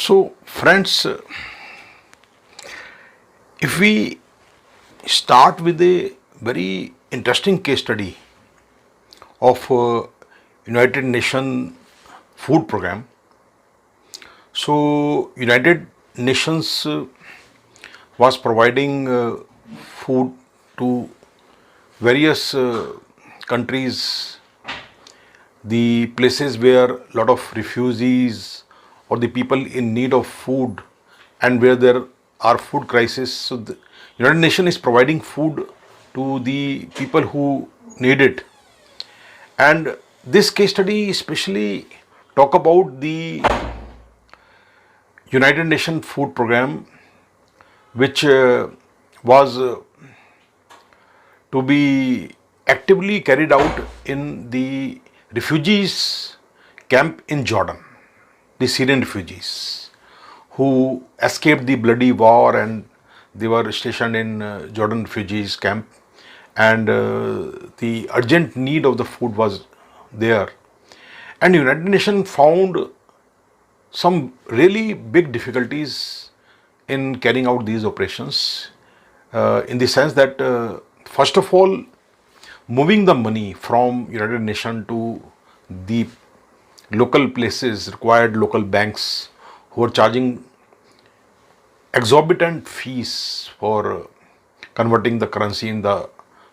So, friends, if we start with a very interesting case study of United Nations food program. So, United Nations was providing food to various countries, the places where a lot of refugees or the people in need of food and where there are food crisis. So the United Nations is providing food to the people who need it. And this case study especially talk about the United Nations food program, which was to be actively carried out in the refugees camp in Jordan, the Syrian refugees who escaped the bloody war and they were stationed in Jordan refugees camp, and the urgent need of the food was there. And United Nations found some really big difficulties in carrying out these operations, in the sense that first of all, moving the money from United Nations to the local places required local banks who are charging exorbitant fees for converting the currency in the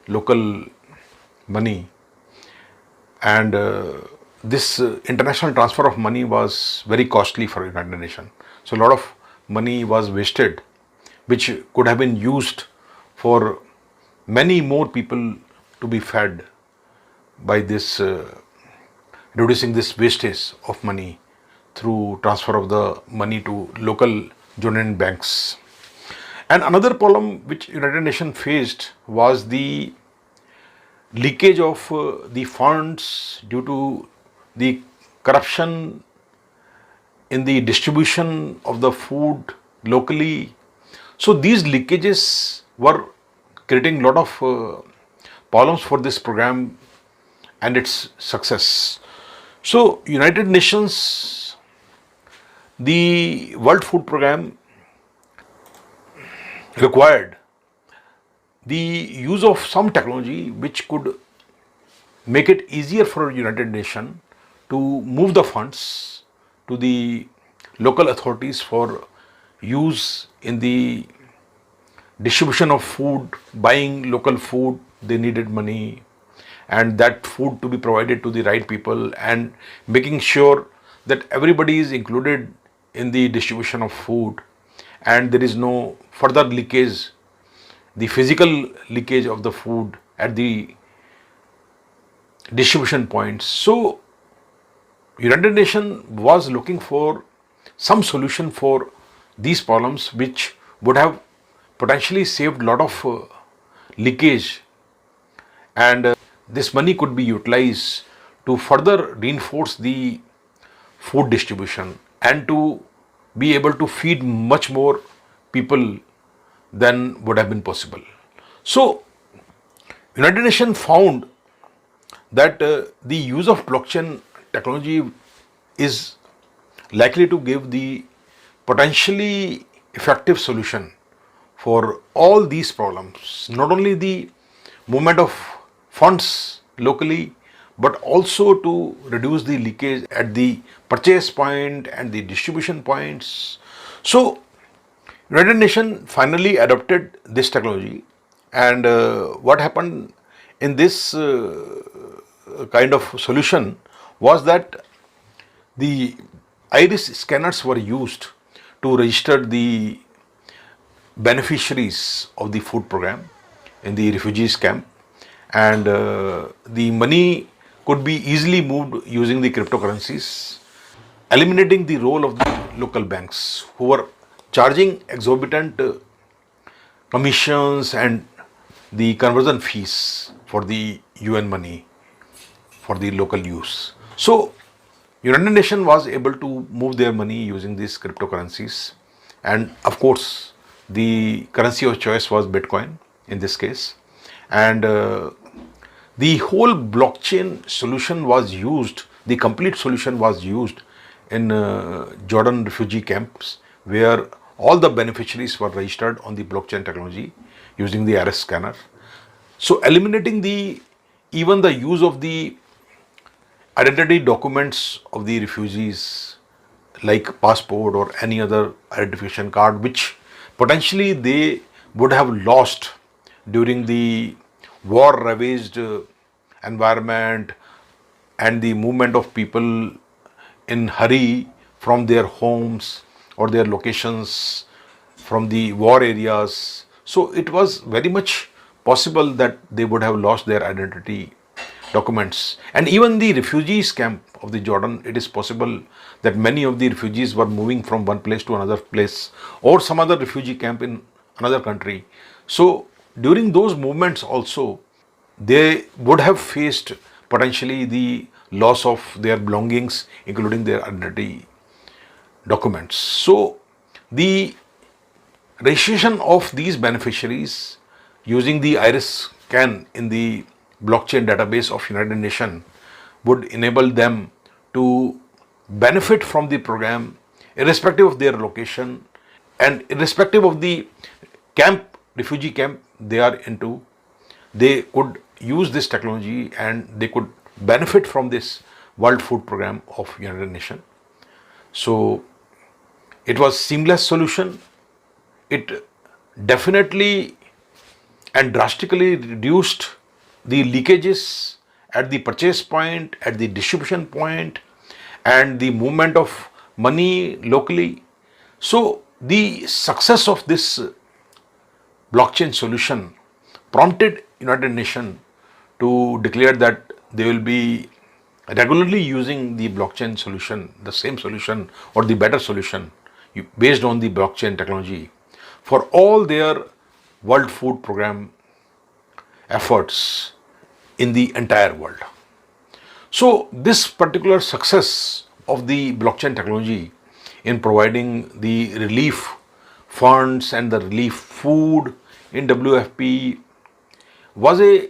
local money. And this international transfer of money was very costly for United Nations. So a lot of money was wasted, which could have been used for many more people to be fed by this reducing this wastage of money through transfer of the money to local Jordanian banks. And another problem which United Nations faced was the leakage of the funds due to the corruption in the distribution of the food locally. So these leakages were creating a lot of problems for this program and its success. So United Nations, the World Food Program required the use of some technology which could make it easier for United Nations to move the funds to the local authorities for use in the distribution of food, buying local food, they needed money, and that food to be provided to the right people, and making sure that everybody is included in the distribution of food and there is no further leakage, the physical leakage of the food at the distribution points. So United Nations was looking for some solution for these problems which would have potentially saved a lot of leakage, and this money could be utilized to further reinforce the food distribution and to be able to feed much more people than would have been possible. So United Nations found that the use of blockchain technology is likely to give the potentially effective solution for all these problems, not only the movement of funds locally, but also to reduce the leakage at the purchase point and the distribution points. So United Nations finally adopted this technology, and what happened in this kind of solution was that the iris scanners were used to register the beneficiaries of the food program in the refugees camp, and the money could be easily moved using the cryptocurrencies, eliminating the role of the local banks who were charging exorbitant commissions and the conversion fees for the UN money for the local use. So United Nations was able to move their money using these cryptocurrencies, and of course the currency of choice was Bitcoin in this case, and the whole blockchain solution was used, the complete solution was used in Jordan refugee camps, where all the beneficiaries were registered on the blockchain technology using the iris scanner. So eliminating the even the use of the identity documents of the refugees like passport or any other identification card, which potentially they would have lost during the war ravaged environment and the movement of people in hurry from their homes or their locations from the war areas. So it was very much possible that they would have lost their identity documents. And even the refugees camp of the Jordan, it is possible that many of the refugees were moving from one place to another place or some other refugee camp in another country. So during those movements also, they would have faced potentially the loss of their belongings, including their identity documents. So the registration of these beneficiaries using the iris scan in the blockchain database of United Nations would enable them to benefit from the program irrespective of their location and irrespective of the camp, refugee camp they are into. They could use this technology and they could benefit from this World Food Program of United Nations. So it was seamless solution. It definitely and drastically reduced the leakages at the purchase point, at the distribution point, and the movement of money locally. So the success of this blockchain solution prompted United Nations to declare that they will be regularly using the blockchain solution, the same solution or the better solution based on the blockchain technology for all their World Food Program efforts in the entire world. So this particular success of the blockchain technology in providing the relief funds and the relief food in WFP was a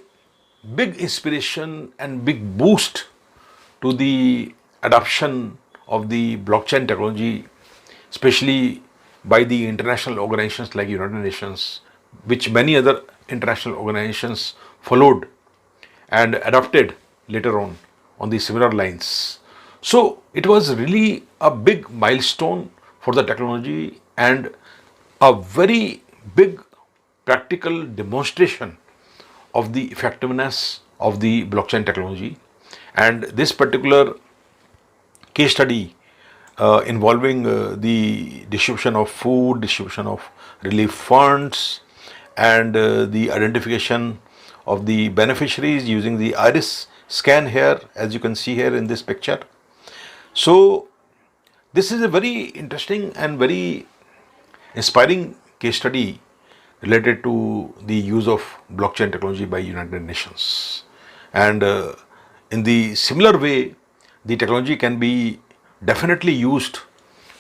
big inspiration and big boost to the adoption of the blockchain technology, especially by the international organizations like United Nations, which many other international organizations followed and adopted later on the similar lines. So it was really a big milestone for the technology and a very big practical demonstration of the effectiveness of the blockchain technology. And this particular case study involving the distribution of food, distribution of relief funds, and the identification of the beneficiaries using the iris scan here, as you can see here in this picture. So this is a very interesting and very inspiring case study related to the use of blockchain technology by United Nations. And in the similar way, the technology can be definitely used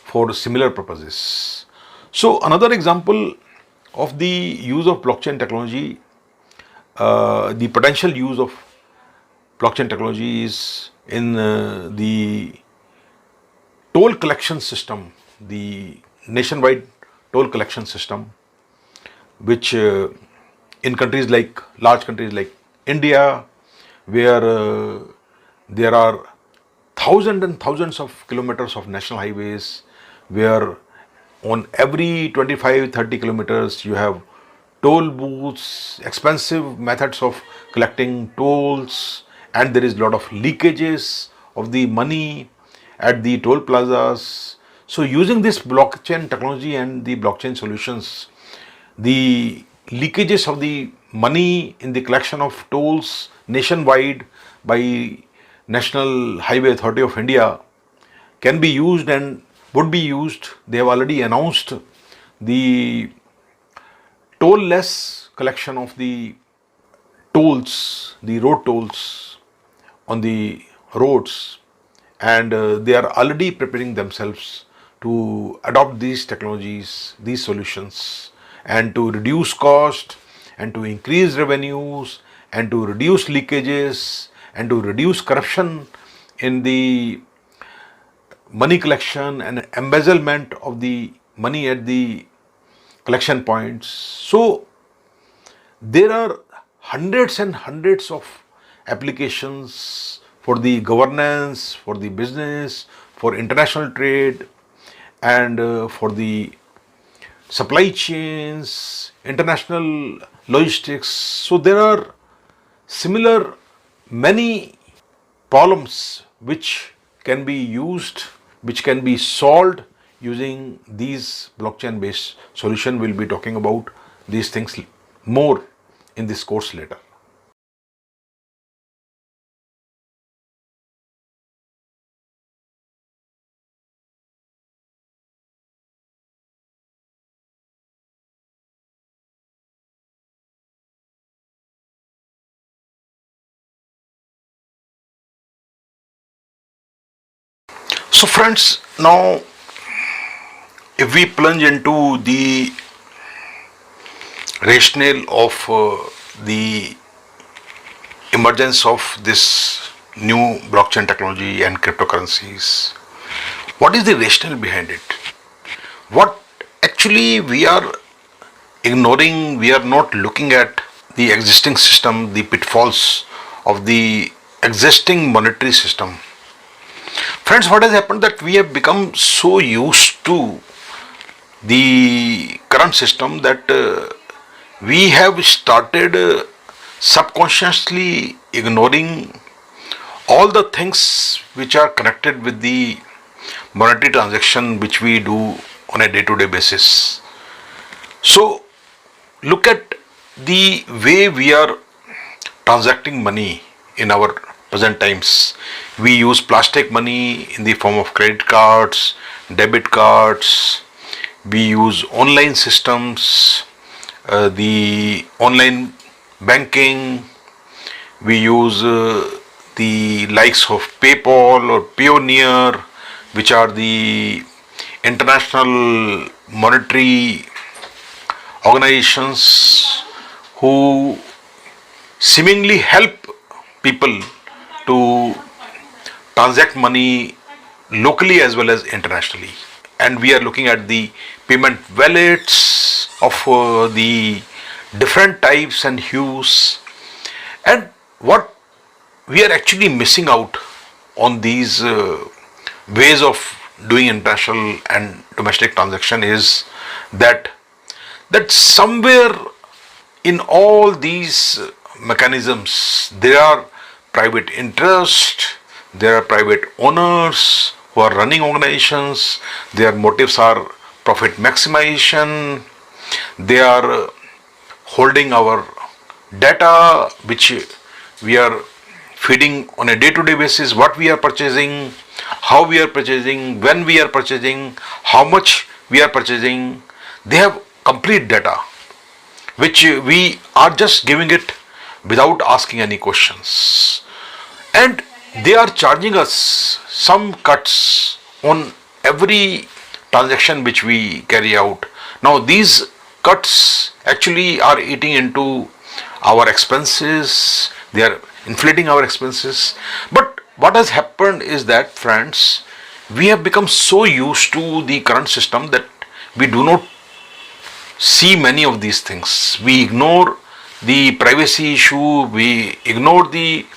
for similar purposes. So another example of the use of blockchain technology, the potential use of blockchain technology is in the toll collection system, the nationwide toll collection system, which in countries like large countries like India, where there are thousands and thousands of kilometers of national highways, where on every 25-30 kilometers you have toll booths, expensive methods of collecting tolls, and there is a lot of leakages of the money at the toll plazas. So using this blockchain technology and the blockchain solutions, the leakages of the money in the collection of tolls nationwide by National Highway Authority of India can be used and would be used. They have already announced the toll-less collection of the tolls, the road tolls on the roads, and they are already preparing themselves to adopt these technologies, these solutions, and to reduce cost and to increase revenues and to reduce leakages and to reduce corruption in the money collection and embezzlement of the money at the collection points. So there are hundreds and hundreds of applications for the governance, for the business, for international trade, and for the supply chains, international logistics. So there are similar many problems which can be used, which can be solved using these blockchain based solution. We'll be talking about these things more in this course later. So friends, now if we plunge into the rationale of the emergence of this new blockchain technology and cryptocurrencies, what is the rationale behind it? What actually we are ignoring, we are not looking at the existing system, the pitfalls of the existing monetary system. Friends, what has happened that we have become so used to the current system that we have started subconsciously ignoring all the things which are connected with the monetary transaction which we do on a day-to-day basis. So look at the way we are transacting money in our present times. We use plastic money in the form of credit cards, debit cards. We use online systems, the online banking. We use the likes of PayPal or Payoneer, which are the international monetary organizations who seemingly help people to transact money locally as well as internationally. And we are looking at the payment wallets of the different types and hues. And what we are actually missing out on these ways of doing international and domestic transaction is that somewhere in all these mechanisms there are private interest, there are private owners who are running organizations, their motives are profit maximization, they are holding our data which we are feeding on a day-to-day basis, what we are purchasing, how we are purchasing, when we are purchasing, how much we are purchasing. They have complete data which we are just giving it without asking any questions, and they are charging us some cuts on every transaction which we carry out. Now these cuts actually are eating into our expenses, they are inflating our expenses. But what has happened is that, friends, we have become so used to the current system that we do not see many of these things. We ignore the privacy issue, we ignore the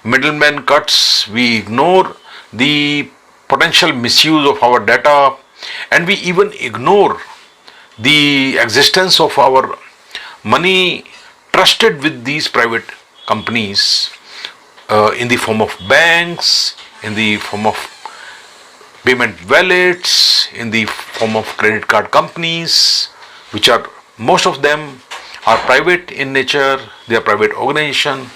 middleman cuts, we ignore the potential misuse of our data, and we even ignore the existence of our money trusted with these private companies in the form of banks, in the form of payment wallets, in the form of credit card companies, which are most of them are private in nature, they are private organization,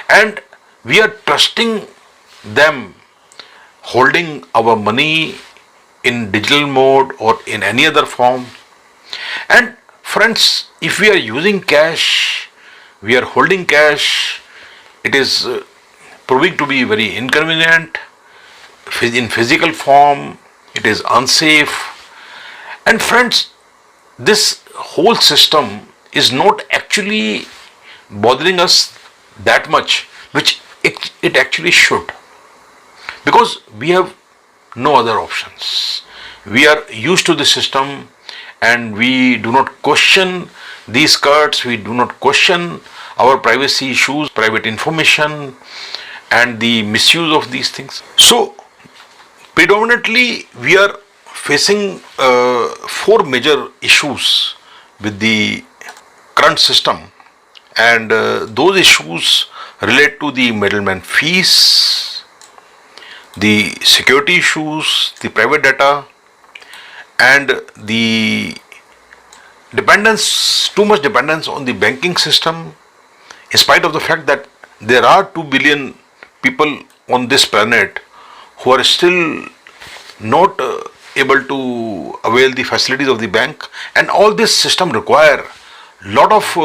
and we are trusting them holding our money in digital mode or in any other form. And friends, if we are using cash, we are holding cash, it is proving to be very inconvenient. In physical form, it is unsafe. And friends, this whole system is not actually bothering us that much, which it actually should, because we have no other options. We are used to the system and we do not question these cuts, we do not question our privacy issues, private information, and the misuse of these things. So, predominantly, we are facing four major issues with the current system, and those issues relate to the middleman fees, the security issues, the private data, and the dependence, too much dependence on the banking system, in spite of the fact that there are 2 billion people on this planet who are still not able to avail the facilities of the bank, and all this system require lot of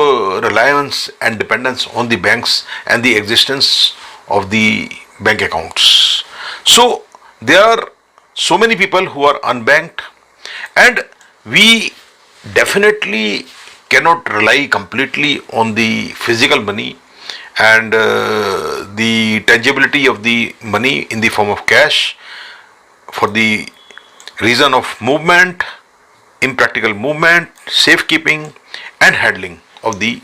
reliance and dependence on the banks and the existence of the bank accounts. So there are so many people who are unbanked, and we definitely cannot rely completely on the physical money and the tangibility of the money in the form of cash for the reason of movement, impractical movement, safekeeping, and handling of the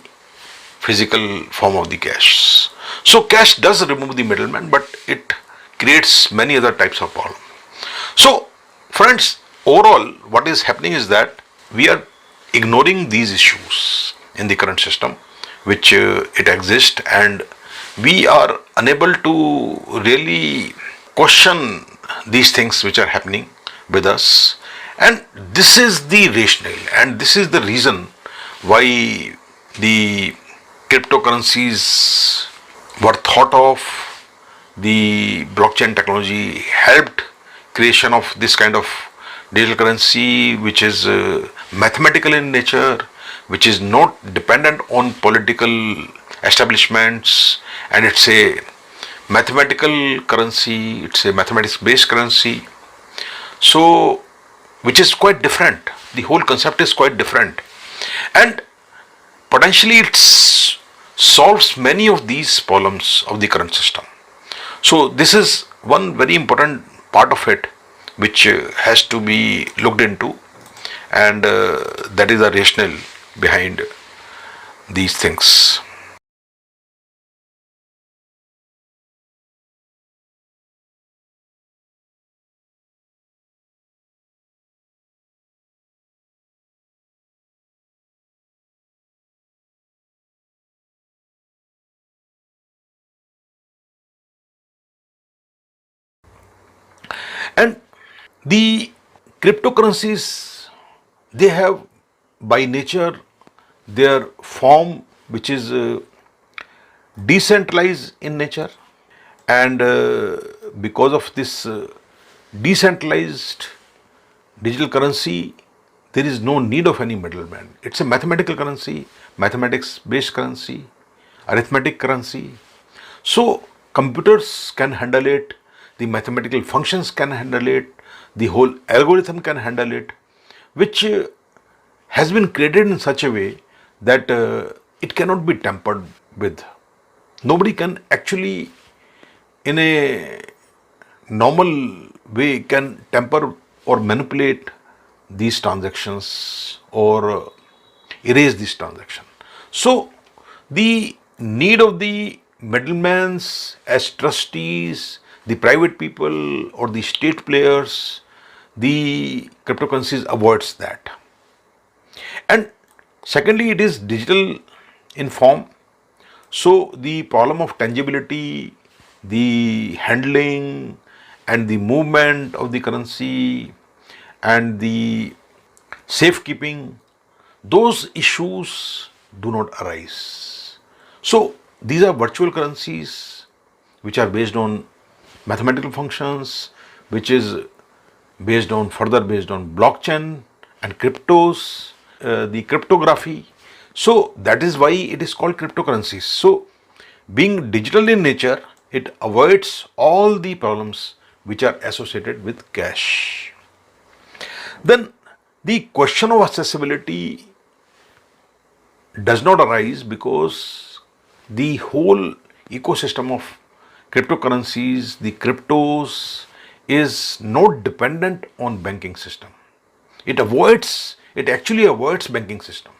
physical form of the cash. So cash does remove the middleman, but it creates many other types of problem. So friends, overall what is happening is that we are ignoring these issues in the current system which it exists, and we are unable to really question these things which are happening with us. And this is the rationale, and this is the reason why the cryptocurrencies were thought of, the blockchain technology helped creation of this kind of digital currency which is mathematical in nature, which is not dependent on political establishments, and it's a mathematical currency, it's a mathematics based currency. So which is quite different, the whole concept is quite different, and potentially it solves many of these problems of the current system. So this is one very important part of it which has to be looked into, and that is the rationale behind these things. And the cryptocurrencies, they have by nature their form which is decentralized in nature, and because of this decentralized digital currency, there is no need of any middleman. It's a mathematical currency, mathematics based currency, arithmetic currency. So computers can handle it, the mathematical functions can handle it, the whole algorithm can handle it, which has been created in such a way that it cannot be tampered with. Nobody can actually, in a normal way, can tamper or manipulate these transactions or erase this transaction. So the need of the middlemans as trustees, the private people or the state players, the cryptocurrencies avoids that. And secondly, it is digital in form. So the problem of tangibility, the handling and the movement of the currency and the safekeeping, those issues do not arise. So these are virtual currencies which are based on mathematical functions, which is based on blockchain and cryptos, the cryptography. So that is why it is called cryptocurrencies. So being digital in nature, it avoids all the problems which are associated with cash. Then the question of accessibility does not arise because the whole ecosystem of cryptocurrencies, the cryptos, is not dependent on banking system. It actually avoids banking system.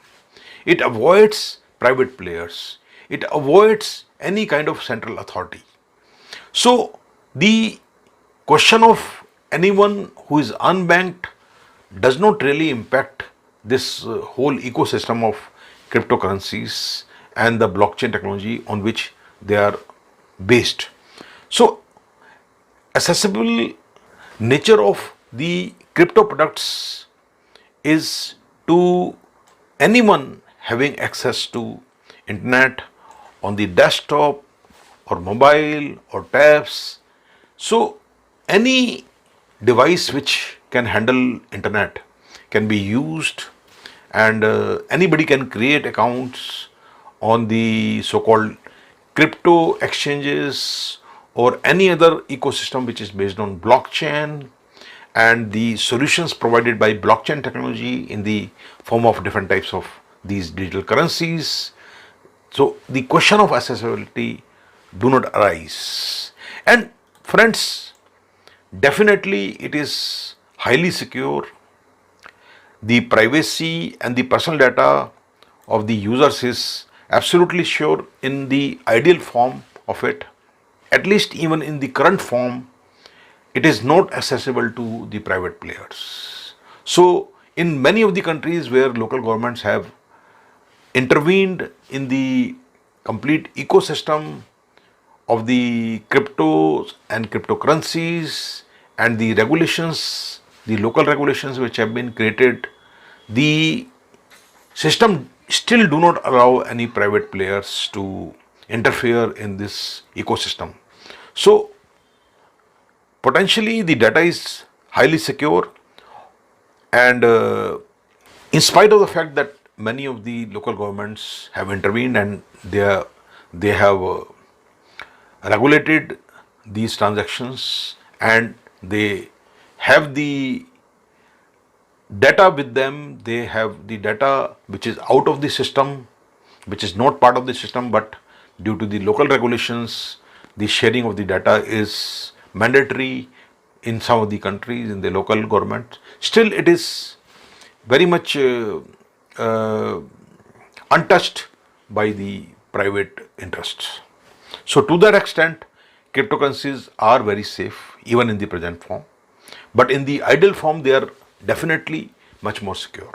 It avoids private players. It avoids any kind of central authority. So the question of anyone who is unbanked does not really impact this whole ecosystem of cryptocurrencies and the blockchain technology on which they are based. So accessible nature of the crypto products is to anyone having access to internet on the desktop or mobile or tabs. So any device which can handle internet can be used, and anybody can create accounts on the so-called crypto exchanges or any other ecosystem which is based on blockchain, and the solutions provided by blockchain technology in the form of different types of these digital currencies. So the question of accessibility do not arise. And friends, definitely it is highly secure. The privacy and the personal data of the users is absolutely sure in the ideal form of it. At least even in the current form, it is not accessible to the private players. So in many of the countries where local governments have intervened in the complete ecosystem of the cryptos and cryptocurrencies and the regulations, the local regulations which have been created, the system still do not allow any private players to interfere in this ecosystem. So potentially the data is highly secure, and in spite of the fact that many of the local governments have intervened and they have regulated these transactions, and they have the data with them, they have the data which is out of the system, which is not part of the system, but due to the local regulations, the sharing of the data is mandatory in some of the countries, in the local government. Still, it is very much untouched by the private interests. So, to that extent, cryptocurrencies are very safe even in the present form, but in the ideal form, they are definitely much more secure.